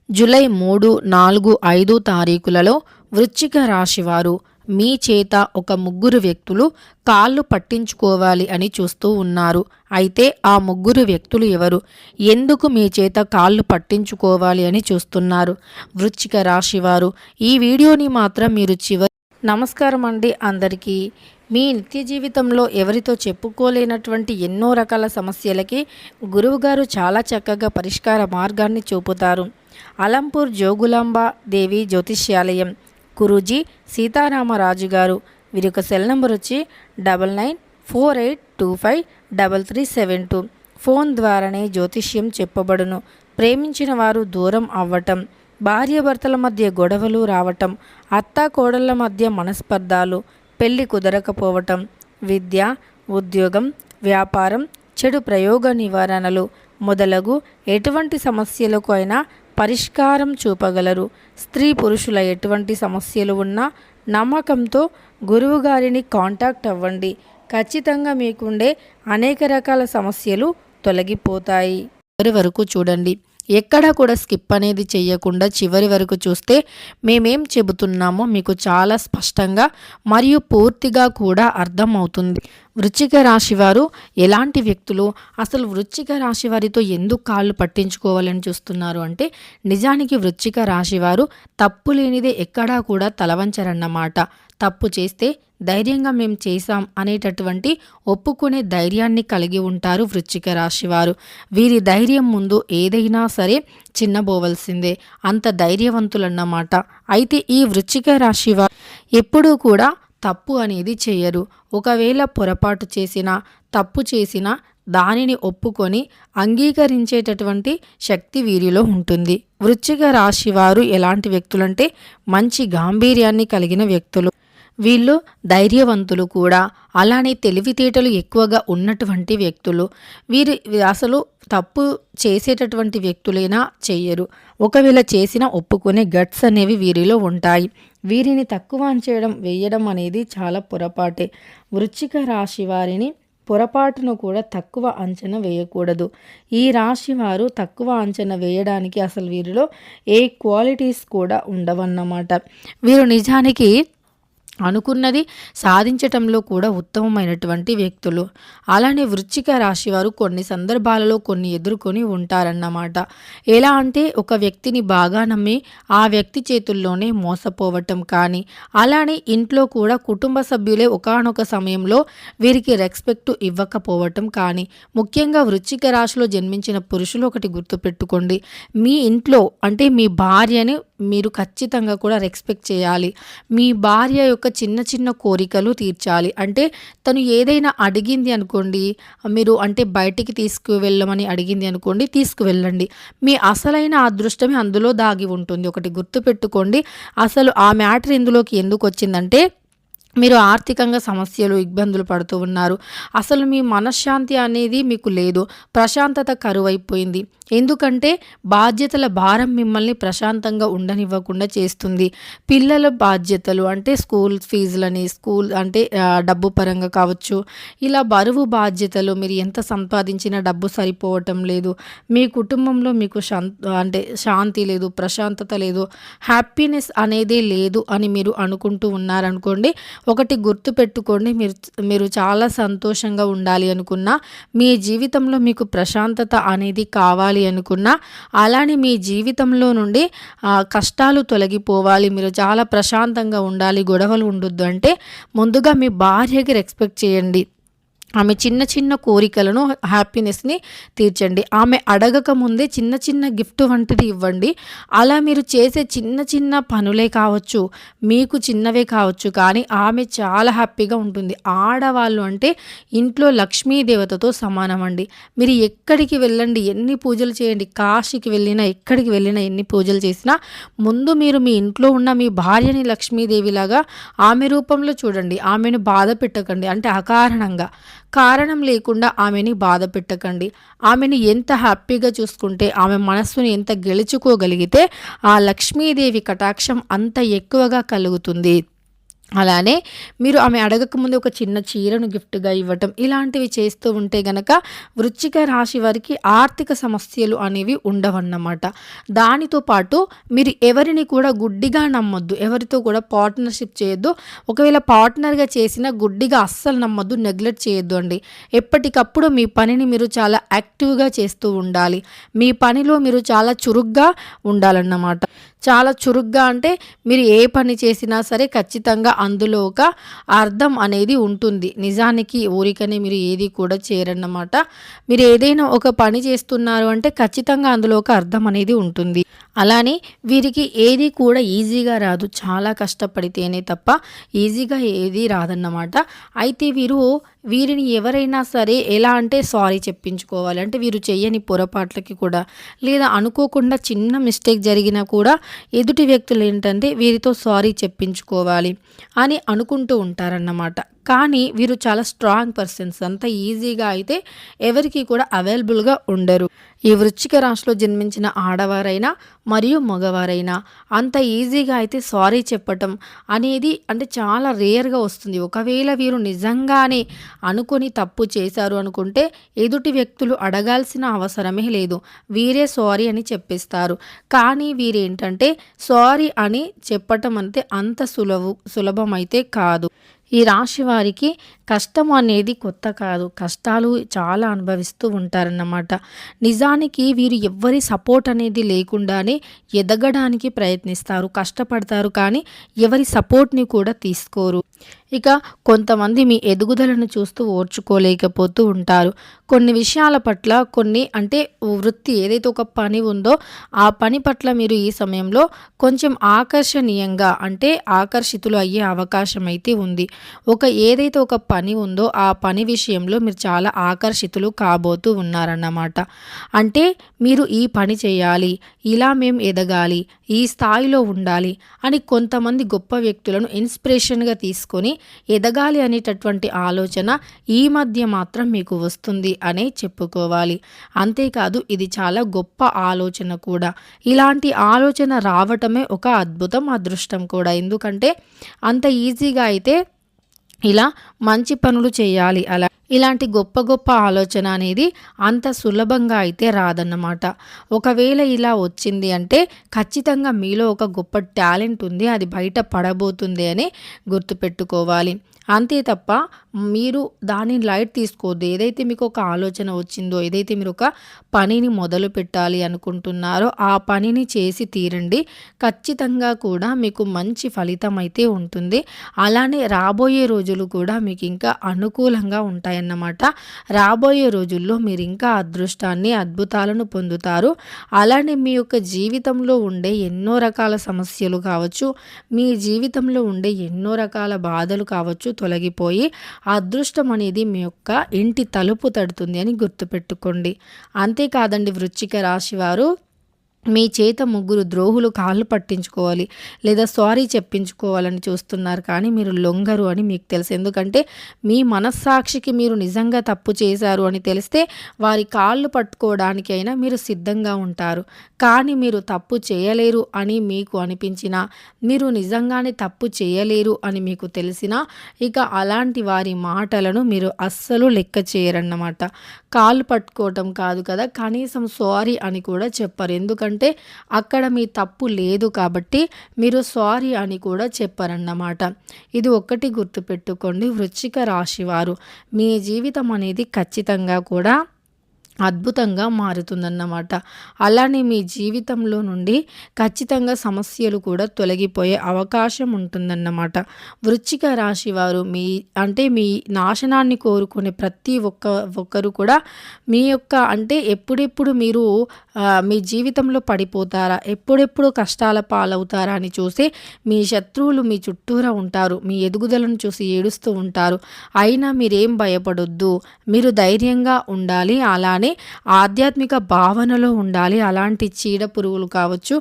July 3, 4, 5 తారీఖులలో వృశ్చిక రాశివారు మీ చేత ఒక ముగ్గురు వ్యక్తులు కాళ్ళు పట్టించుకోవాలి అని చూస్తూ ఉన్నారు. అయితే ఆ ముగ్గురు వ్యక్తులు ఎవరు? ఎందుకు మీ చేత కాళ్ళు పట్టించుకోవాలి అని చూస్తున్నారు? వృశ్చిక రాశివారు ఈ వీడియోని మాత్రం మీరు నమస్కారం అండి అందరికీ. మీ నిత్య జీవితంలో ఎవరితో చెప్పుకోలేనటువంటి ఎన్నో రకాల సమస్యలకి గురువుగారు చాలా చక్కగా పరిష్కార మార్గాన్ని చూపుతారు. అలంపూర్ జోగులాంబ దేవి జ్యోతిష్యాలయం గురూజీ సీతారామరాజు గారు. వీరి యొక్క సెల్ నెంబర్ వచ్చి 9948253372. ఫోన్ ద్వారానే జ్యోతిష్యం చెప్పబడును. ప్రేమించిన వారు దూరం అవ్వటం, భార్యాభర్తల మధ్య గొడవలు రావటం, అత్తా కోడళ్ల మధ్య మనస్పర్ధాలు, పెళ్లి కుదరకపోవటం, విద్య, ఉద్యోగం, వ్యాపారం, చెడు ప్రయోగ నివారణలు మొదలగు ఎటువంటి సమస్యలకు అయినా పరిష్కారం చూపగలరు. స్త్రీ పురుషుల ఎటువంటి సమస్యలు ఉన్నా నమ్మకంతో గురువుగారిని కాంటాక్ట్ అవ్వండి. ఖచ్చితంగా మీకుండే అనేక రకాల సమస్యలు తొలగిపోతాయి. చివరి వరకు చూడండి, ఎక్కడా కూడా స్కిప్ అనేది చేయకుండా చివరి వరకు చూస్తే మేమేం చెబుతున్నామో మీకు చాలా స్పష్టంగా మరియు పూర్తిగా కూడా అర్థమవుతుంది. వృశ్చిక రాశివారు ఎలాంటి వ్యక్తులు, అసలు వృశ్చిక రాశి వారితో ఎందుకు కాళ్ళు పట్టించుకోవాలని చూస్తున్నారు అంటే, నిజానికి వృశ్చిక రాశివారు తప్పు లేనిదే ఎక్కడా కూడా తలవంచరన్నమాట. తప్పు చేస్తే ధైర్యంగా మేము చేశాం అనేటటువంటి ఒప్పుకునే ధైర్యాన్ని కలిగి ఉంటారు వృశ్చిక రాశివారు. వీరి ధైర్యం ముందు ఏదైనా సరే చిన్నబోవలసిందే, అంత ధైర్యవంతులన్నమాట. అయితే ఈ వృశ్చిక రాశివారు ఎప్పుడూ కూడా తప్పు అనేది చేయరు. ఒకవేళ పొరపాటు చేసినా, తప్పు చేసినా దానిని ఒప్పుకొని అంగీకరించేటటువంటి శక్తి వీరిలో ఉంటుంది. వృశ్చిక రాశివారు ఎలాంటి వ్యక్తులంటే మంచి గాంభీర్యాన్ని కలిగిన వ్యక్తులు. వీళ్ళు ధైర్యవంతులు కూడా, అలానే తెలివితేటలు ఎక్కువగా ఉన్నటువంటి వ్యక్తులు. వీరు అసలు తప్పు చేసేటటువంటి వ్యక్తులైనా చెయ్యరు. ఒకవేళ చేసినా ఒప్పుకునే గట్స్ అనేవి వీరిలో ఉంటాయి. వీరిని తక్కువ అంచడం వేయడం అనేది చాలా పొరపాటే. వృశ్చిక రాశి వారిని పొరపాటును కూడా తక్కువ అంచనా వేయకూడదు. ఈ రాశి వారు తక్కువ అంచనా వేయడానికి అసలు వీరిలో ఏ క్వాలిటీస్ కూడా ఉండవన్నమాట. వీరు నిజానికి అనుకున్నది సాధించటంలో కూడా ఉత్తమమైనటువంటి వ్యక్తులు. అలానే వృశ్చిక రాశి వారు కొన్ని సందర్భాలలో కొన్ని ఎదుర్కొని ఉంటారన్నమాట. ఎలా అంటే, ఒక వ్యక్తిని బాగా నమ్మి ఆ వ్యక్తి చేతుల్లోనే మోసపోవటం కానీ, అలానే ఇంట్లో కూడా కుటుంబ సభ్యులే ఒకానొక సమయంలో వీరికి రెస్పెక్ట్ ఇవ్వకపోవటం కానీ. ముఖ్యంగా వృశ్చిక రాశిలో జన్మించిన పురుషులు ఒకటి గుర్తుపెట్టుకోండి, మీ ఇంట్లో అంటే మీ భార్యని మీరు ఖచ్చితంగా కూడా రెస్పెక్ట్ చేయాలి. మీ భార్య యొక్క చిన్న చిన్న కోరికలు తీర్చాలి. అంటే తను ఏదైనా అడిగింది అనుకోండి, మీరు అంటే బయటికి తీసుకువెళ్ళమని అడిగింది అనుకోండి, తీసుకువెళ్ళండి. మీ అసలైన అదృష్టమే అందులో దాగి ఉంటుంది. ఒకటి గుర్తుపెట్టుకోండి, అసలు ఆ మ్యాటర్ ఇందులోకి ఎందుకు వచ్చిందంటే, మీరు ఆర్థికంగా సమస్యలు ఇబ్బందులు పడుతూ ఉన్నారు. అసలు మీ మనశ్శాంతి అనేది మీకు లేదు, ప్రశాంతత కరువైపోయింది. ఎందుకంటే బాధ్యతల భారం మిమ్మల్ని ప్రశాంతంగా ఉండనివ్వకుండా చేస్తుంది. పిల్లల బాధ్యతలు అంటే స్కూల్ ఫీజులని, స్కూల్ అంటే డబ్బు పరంగా కావచ్చు, ఇలా బరువు బాధ్యతలు, మీరు ఎంత సంపాదించినా డబ్బు సరిపోవటం లేదు. మీ కుటుంబంలో మీకు అంటే శాంతి లేదు, ప్రశాంతత లేదు, హ్యాపీనెస్ అనేది లేదు అని మీరు అనుకుంటూ ఉన్నారనుకోండి, ఒకటి గుర్తుపెట్టుకోండి, మీరు చాలా సంతోషంగా ఉండాలి అనుకున్నా, మీ జీవితంలో మీకు ప్రశాంతత అనేది కావాలి అనుకున్నా, అలానే మీ జీవితంలో నుండి కష్టాలు తొలగిపోవాలి, మీరు చాలా ప్రశాంతంగా ఉండాలి, గొడవలు ఉండొద్దు అంటే ముందుగా మీ భార్యకి రెస్పెక్ట్ చేయండి. ఆమె చిన్న చిన్న కోరికలను, హ్యాపీనెస్ని తీర్చండి. ఆమె అడగక ముందే చిన్న చిన్న గిఫ్ట్ వంటిది ఇవ్వండి. అలా మీరు చేసే చిన్న చిన్న పనులే కావచ్చు, మీకు చిన్నవే కావచ్చు, కానీ ఆమె చాలా హ్యాపీగా ఉంటుంది. ఆడవాళ్ళు అంటే ఇంట్లో లక్ష్మీదేవతతో సమానం అండి. మీరు ఎక్కడికి వెళ్ళండి, ఎన్ని పూజలు చేయండి, కాశీకి వెళ్ళినా ఎక్కడికి వెళ్ళినా ఎన్ని పూజలు చేసినా ముందు మీరు మీ ఇంట్లో ఉన్న మీ భార్యని లక్ష్మీదేవిలాగా ఆమె రూపంలో చూడండి. ఆమెను బాధ పెట్టకండి, అంటే అకారణంగా కారణం లేకుండా ఆమెని బాధ పెట్టకండి. ఆమెని ఎంత హ్యాపీగా చూసుకుంటే, ఆమె మనస్సుని ఎంత గెలుచుకోగలిగితే ఆ లక్ష్మీదేవి కటాక్షం అంత ఎక్కువగా కలుగుతుంది. అలానే మీరు ఆమె అడగకముందే ఒక చిన్న చీరను గిఫ్ట్‌గా ఇవ్వటం, ఇలాంటివి చేస్తూ ఉంటే గనక వృశ్చిక రాశి వారికి ఆర్థిక సమస్యలు అనేవి ఉండవన్నమాట. దానితో పాటు మీరు ఎవరిని కూడా గుడ్డిగా నమ్మొద్దు. ఎవరితో కూడా పార్ట్నర్‌షిప్ చేయొద్దు. ఒకవేళ పార్ట్నర్‌గా చేసినా గుడ్డిగా అస్సలు నమ్మొద్దు. నెగ్లెక్ట్ చేయొద్దు అండి. ఎప్పటికప్పుడు మీ పనిని మీరు చాలా యాక్టివ్‌గా చేస్తూ ఉండాలి. మీ పనిలో మీరు చాలా చురుగ్గా ఉండాలన్నమాట. చాలా చురుగ్గా అంటే మీరు ఏ పని చేసినా సరే ఖచ్చితంగా అందులో ఒక అర్థం అనేది ఉంటుంది. నిజానికి ఊరికనే మీరు ఏది కూడా చేయరన్నమాట. మీరు ఏదైనా ఒక పని చేస్తున్నారు అంటే ఖచ్చితంగా అందులో ఒక అర్థం అనేది ఉంటుంది. అలానే వీరికి ఏది కూడా ఈజీగా రాదు. చాలా కష్టపడితేనే తప్ప ఈజీగా ఏది రాదన్నమాట. అయితే వీరిని ఎవరైనా సరే ఎలా అంటే సారీ చెప్పించుకోవాలి. అంటే వీరు చెయ్యని పొరపాట్లకి కూడా లేదా అనుకోకుండా చిన్న మిస్టేక్ జరిగినా కూడా ఎదుటి వ్యక్తులు ఏంటంటే వీరితో సారీ చెప్పించుకోవాలి అని అనుకుంటూ ఉంటారన్నమాట. కానీ వీరు చాలా స్ట్రాంగ్ పర్సన్స్. అంత ఈజీగా అయితే ఎవరికి కూడా అవైలబుల్గా ఉండరు. ఈ వృశ్చిక రాశిలో జన్మించిన ఆడవారైనా మరియు మగవారైనా అంత ఈజీగా అయితే సారీ చెప్పటం అనేది అంటే చాలా రేర్గా వస్తుంది. ఒకవేళ వీరు నిజంగానే అనుకొని తప్పు చేశారు అనుకుంటే ఎదుటి వ్యక్తులు అడగాల్సిన అవసరమే లేదు. వీరే సారీ అని చెప్పిస్తారు. కానీ వీరేంటంటే సారీ అని చెప్పటం అంటే అంత సులభమైతే కాదు. ఈ రాశి వారికి కష్టం అనేది కొత్త కాదు. కష్టాలు చాలా అనుభవిస్తూ ఉంటారన్నమాట. నిజానికి వీరు ఎవ్వరి సపోర్ట్ అనేది లేకుండానే ఎదగడానికి ప్రయత్నిస్తారు, కష్టపడతారు. కానీ ఎవరి సపోర్ట్ని కూడా తీసుకోరు. ఇక కొంతమంది మీ ఎదుగుదలను చూస్తూ ఓర్చుకోలేకపోతూ ఉంటారు. కొన్ని విషయాల పట్ల అంటే వృత్తి ఏదైతే ఒక పని ఉందో ఆ పని పట్ల మీరు ఈ సమయంలో కొంచెం ఆకర్షణీయంగా అంటే ఆకర్షితులు అయ్యే అవకాశం అయితే ఉంది. ఏదైతే ఒక పని ఉందో ఆ పని విషయంలో మీరు చాలా ఆకర్షితులు కాబోతూ ఉన్నారన్నమాట. అంటే మీరు ఈ పని చేయాలి, ఇలా మేము ఎదగాలి, ఈ స్థాయిలో ఉండాలి అని కొంతమంది గొప్ప వ్యక్తులను ఇన్స్పిరేషన్గా తీసుకొని ఎదగాలి అనేటటువంటి ఆలోచన ఈ మధ్య మాత్రం మీకు వస్తుంది అనే చెప్పుకోవాలి. అంతేకాదు ఇది చాలా గొప్ప ఆలోచన కూడా. ఇలాంటి ఆలోచన రావటమే ఒక అద్భుతం, అదృష్టం కూడా. ఎందుకంటే అంత ఈజీగా అయితే ఇలా మంచి పనులు చేయాలి ఇలాంటి గొప్ప గొప్ప ఆలోచన అనేది అంత సులభంగా అయితే రాదన్నమాట. ఒకవేళ ఇలా వచ్చింది అంటే ఖచ్చితంగా మీలో ఒక గొప్ప టాలెంట్ ఉంది, అది బయట పడబోతుంది అని గుర్తుపెట్టుకోవాలి. అంతే తప్ప మీరు దానిని లైట్ తీసుకోవద్దు. ఏదైతే మీకు ఒక ఆలోచన వచ్చిందో, ఏదైతే మీరు ఒక పనిని మొదలు పెట్టాలి అనుకుంటున్నారో ఆ పనిని చేసి తీరండి. ఖచ్చితంగా కూడా మీకు మంచి ఫలితం అయితే ఉంటుంది. అలానే రాబోయే రోజులు కూడా మీకు ఇంకా అనుకూలంగా ఉంటాయన్నమాట. రాబోయే రోజుల్లో మీరు ఇంకా అదృష్టాన్ని, అద్భుతాలను పొందుతారు. అలానే మీ యొక్క జీవితంలో ఉండే ఎన్నో రకాల సమస్యలు కావచ్చు, మీ జీవితంలో ఉండే ఎన్నో రకాల బాధలు కావచ్చు తొలగిపోయి అదృష్టం అనేది మీ యొక్క ఇంటి తలుపు తడుతుంది అని గుర్తుపెట్టుకోండి. అంతేకాదండి వృశ్చిక రాశి వారు మీ చేత ముగ్గురు ద్రోహులు కాళ్ళు పట్టించుకోవాలి లేదా సారీ చెప్పించుకోవాలని చూస్తున్నారు, కానీ మీరు లొంగరు అని మీకు తెలుసు. ఎందుకంటే మీ మనస్సాక్షికి మీరు నిజంగా తప్పు చేశారు అని తెలిస్తే వారి కాళ్ళు పట్టుకోవడానికైనా మీరు సిద్ధంగా ఉంటారు. కానీ మీరు తప్పు చేయలేరు అని మీకు అనిపించినా, మీరు నిజంగానే తప్పు చేయలేరు అని మీకు తెలిసినా ఇక అలాంటి వారి మాటలను మీరు అస్సలు లెక్క చేయరన్నమాట. కాళ్ళు పట్టుకోవటం కాదు కదా, కనీసం సారీ అని కూడా చెప్పరు. ఎందుకంటే అక్కడ మీ తప్పు లేదు కాబట్టి మీరు సారీ అని కూడా చెప్పరన్నమాట. ఇది ఒక్కటి గుర్తుపెట్టుకోండి వృశ్చిక రాశి వారు. మీ జీవితం అనేది ఖచ్చితంగా కూడా అద్భుతంగా మారుతుందన్నమాట. అలానే మీ జీవితంలో నుండి ఖచ్చితంగా సమస్యలు కూడా తొలగిపోయే అవకాశం ఉంటుందన్నమాట. వృశ్చిక రాశి వారు మీ నాశనాన్ని కోరుకునే ప్రతి ఒక్కరు కూడా మీ యొక్క ఎప్పుడెప్పుడు మీరు మీ జీవితంలో పడిపోతారా, ఎప్పుడెప్పుడు కష్టాల పాలవుతారా అని చూసి మీ శత్రువులు మీ చుట్టూరా ఉంటారు. మీ ఎదుగుదలను చూసి ఏడుస్తూ ఉంటారు. అయినా మీరేం భయపడొద్దు, మీరు ధైర్యంగా ఉండాలి. అలానే ఆధ్యాత్మిక భావనలో ఉండాలి. అలాంటి చీడ పురుగులు కావచ్చు,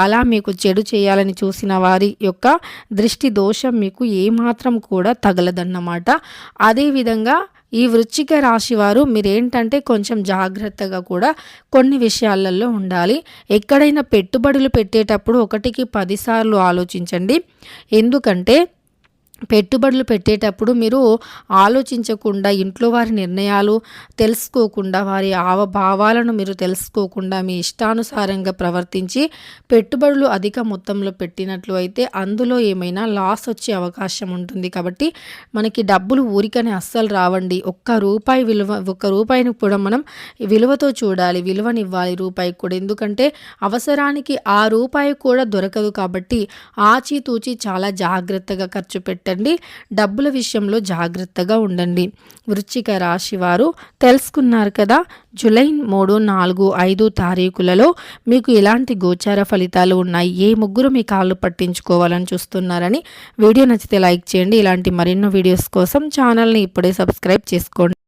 అలా మీకు చెడు చేయాలని చూసిన వారి యొక్క దృష్టి దోషం మీకు ఏమాత్రం కూడా తగలదన్నమాట. అదేవిధంగా ఈ వృశ్చిక రాశి వారు మీరేంటంటే కొంచెం జాగ్రత్తగా కూడా కొన్ని విషయాలలో ఉండాలి. ఎక్కడైనా పెట్టుబడులు పెట్టేటప్పుడు 1కి 10 సార్లు ఆలోచించండి. ఎందుకంటే పెట్టుబడులు పెట్టేటప్పుడు మీరు ఆలోచించకుండా, ఇంట్లో వారి నిర్ణయాలు తెలుసుకోకుండా, వారి భావాలను మీరు తెలుసుకోకుండా మీ ఇష్టానుసారంగా ప్రవర్తించి పెట్టుబడులు అధిక మొత్తంలో పెట్టినట్లు అయితే అందులో ఏమైనా లాస్ వచ్చే అవకాశం ఉంటుంది. కాబట్టి మనకి డబ్బులు ఊరికనే అస్సలు రావండి. ఒక్క రూపాయిని కూడా మనం విలువతో చూడాలి, విలువనివ్వాలి రూపాయికి కూడా. ఎందుకంటే అవసరానికి ఆ రూపాయి కూడా దొరకదు. కాబట్టి ఆచితూచి చాలా జాగ్రత్తగా ఖర్చు పెట్టండి. డబ్బుల విషయంలో జాగ్రత్తగా ఉండండి. వృశ్చిక రాశి వారు తెలుసుకున్నారు కదా, జూలై 3, 4, 5 తారీఖులలో మీకు ఎలాంటి గోచార ఫలితాలు ఉన్నాయి, ఏ ముగ్గురు మీ కాళ్ళు పట్టించుకోవాలని చూస్తున్నారని. వీడియో నచ్చితే లైక్ చేయండి. ఇలాంటి మరెన్నో వీడియోస్ కోసం ఛానల్ని ఇప్పుడే సబ్స్క్రైబ్ చేసుకోండి.